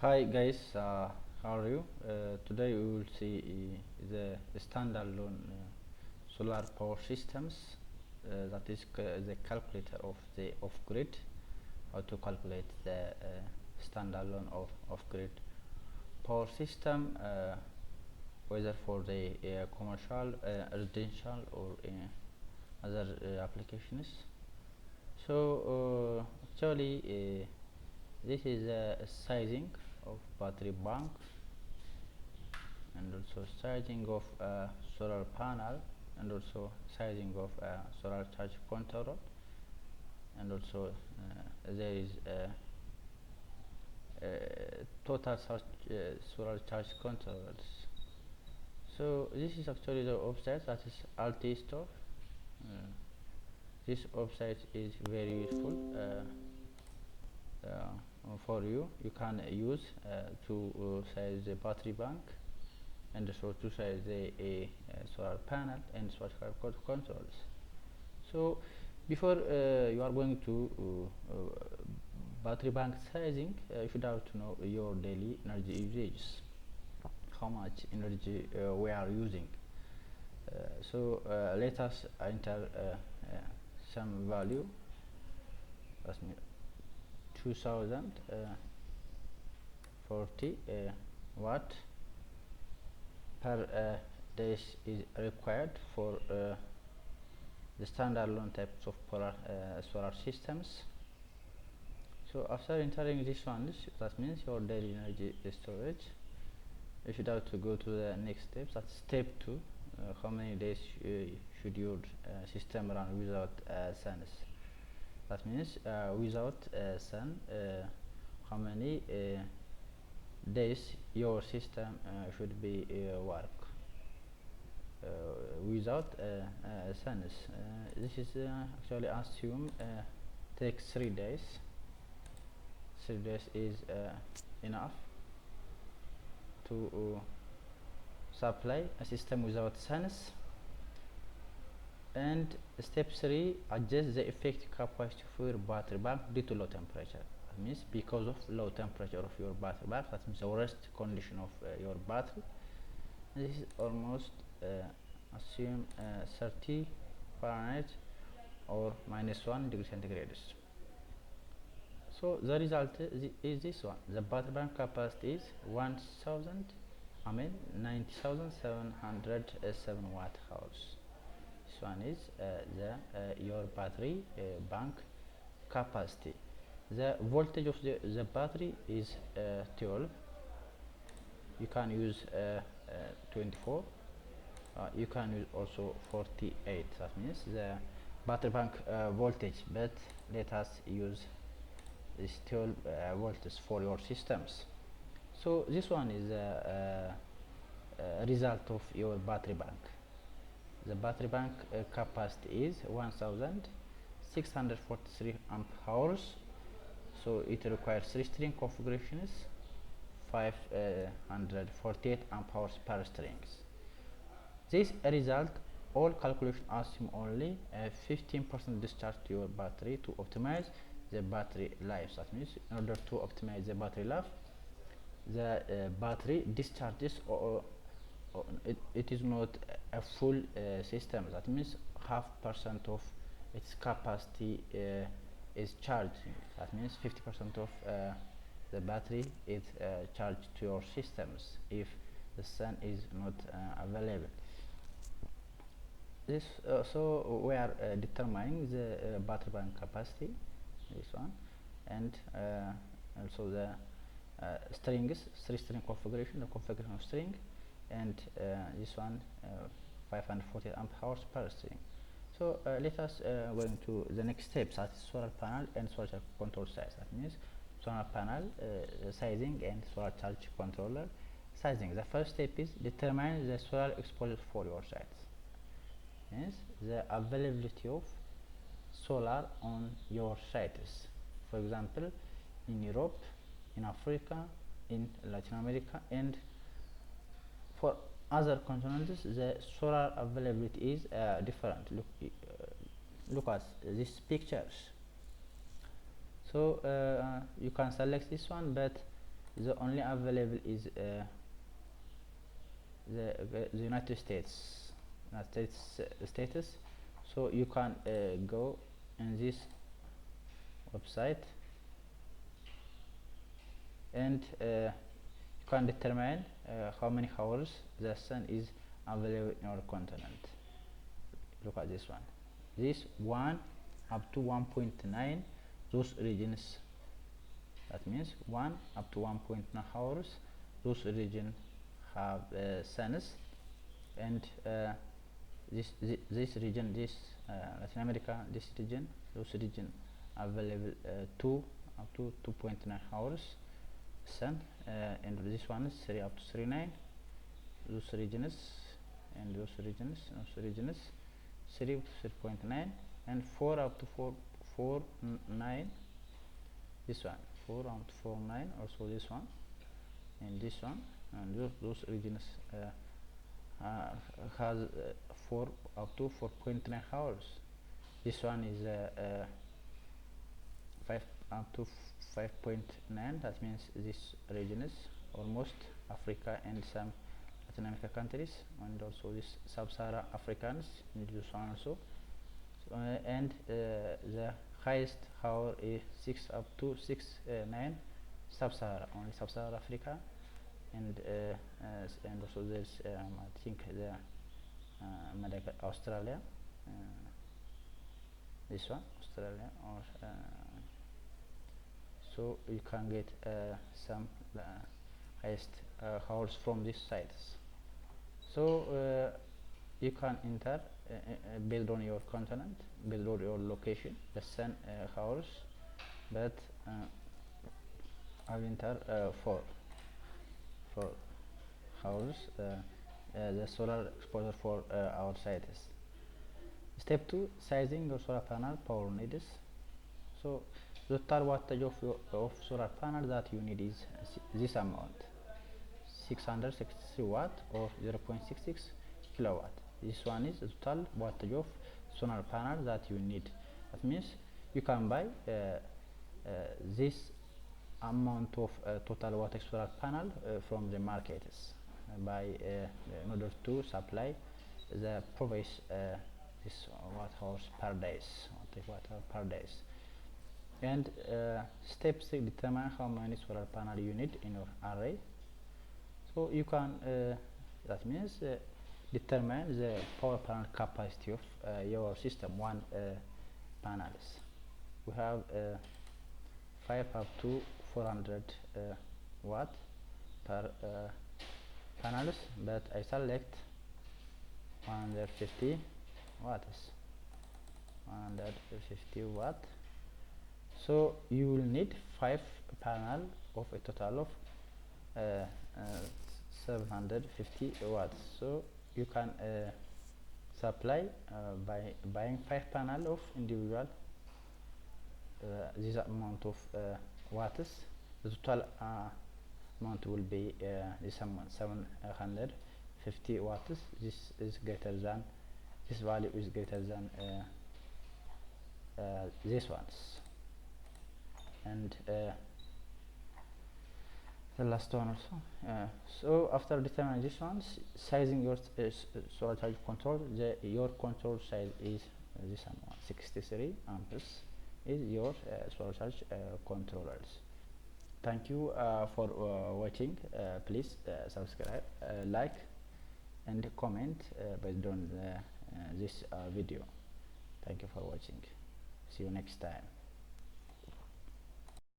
Hi guys, how are you? Today we will see the standalone solar power systems. That is the calculator of the off-grid. How to calculate the standalone of off-grid power system, whether for the commercial, residential, or other applications. So actually, this is a sizing of battery bank, and also sizing of solar panel, and also sizing of solar charge controller, and also there is total solar charge controllers. So this is actually the website, that is LT store. This website is very useful for you. You can use to size the battery bank, and also to size the solar panel and solar controls. So before you are going to battery bank sizing, you should have to know your daily energy usages, how much energy we are using. So let us enter some value. That's 2040 watt per days is required for the standalone types of solar systems. So after entering this one, that means your daily energy storage, you should have to go to the next step. That's step 2. How many days should your system run without suns? That means without sun, how many days your system should be work without suns. This is actually assume takes 3 days. 3 days is enough to supply a system without suns. And step 3, adjust the effective capacity for your battery bank due to low temperature. That means because of low temperature of your battery bank, that means the worst condition of your battery. This is almost assume 30 Fahrenheit or -1 degree centigrade. So the result is this one. The battery bank capacity is 90,707 watt hours. This one is your battery bank capacity. The voltage of the battery is 12. You can use 24. You can use also 48. That means the battery bank voltage, but let us use this 12 volts for your systems. So this one is a result of your battery bank. The battery bank capacity is 1643 amp hours. So it requires 3 string configurations, 548 amp hours per strings. This result, all calculations assume only 15% discharge to your battery to optimize the battery life. That means in order to optimize the battery life, the battery discharges it is not a full system. That means 0.5% of its capacity is charging. That means 50% of the battery is charged to your systems if the sun is not available. This so we are determining the battery bank capacity, this one, and also the strings, 3 string configuration, the configuration of string, and this one 540 amp hours per string. So let us go into the next steps, that is solar panel and solar charge control size. That means solar panel sizing and solar charge controller sizing. The first step is determine the solar exposure for your sites. Means the availability of solar on your sites. For example, in Europe, in Africa, in Latin America, and for other continents, the solar availability is different. Look at these pictures. So you can select this one, but the only available is the United States status. So you can go in this website and you can determine how many hours the sun is available in your continent. Look at this one. This one up to 1.9, those regions. That means 1 up to 1.9 hours. Those regions have suns, and this region, this Latin America, this region, those region available 2 up to 2.9 hours sun, and this one is 3 up to 3.9. Those regions and those regions 3 to 3.9, and 4 up to 4.9. This one 4 up to 4.9, also this one and this one, and those regions has 4 up to 4.9 hours. This one is 5 up to 5.9. That means this region is almost Africa and some Latin America countries, and also this sub-Sahara Africans in this one also. So, and the highest hour is 6 up to 6.9 sub-Sahara, only sub-Sahara Africa, and also there's I think the Australia, this one Australia, or so you can get some highest hours from these sites. So you can enter based on your continent, based on your location, the sun hours, but I'll enter 4 hours the solar exposure for our sites. Step 2, sizing your solar panel power needs. So the total wattage of solar panel that you need is this amount, 660 watt or 0.66 kilowatt. This one is the total wattage of solar panel that you need. That means you can buy this amount of total wattage solar panel from the markets in order to supply the provides this watt hours per days, and step 6, determine how many solar panel you need in your array. So you can that means determine the power panel capacity of your system. One panels, we have 5 up to 400 watt per panels, but I select 150 watts, 150 watt. So you will need 5 panel of a total of 750 watts. So you can supply by buying 5 panel of individual this amount of watts. The total amount will be this amount, 750 watts. This is greater than, this value is greater than this ones, and the last one also. So after determining this ones, sizing your solar charge control, your control size is this amount, 63 amperes is your solar charge controllers. Thank you for watching. Please subscribe, like and comment based on this video. Thank you for watching. See you next time.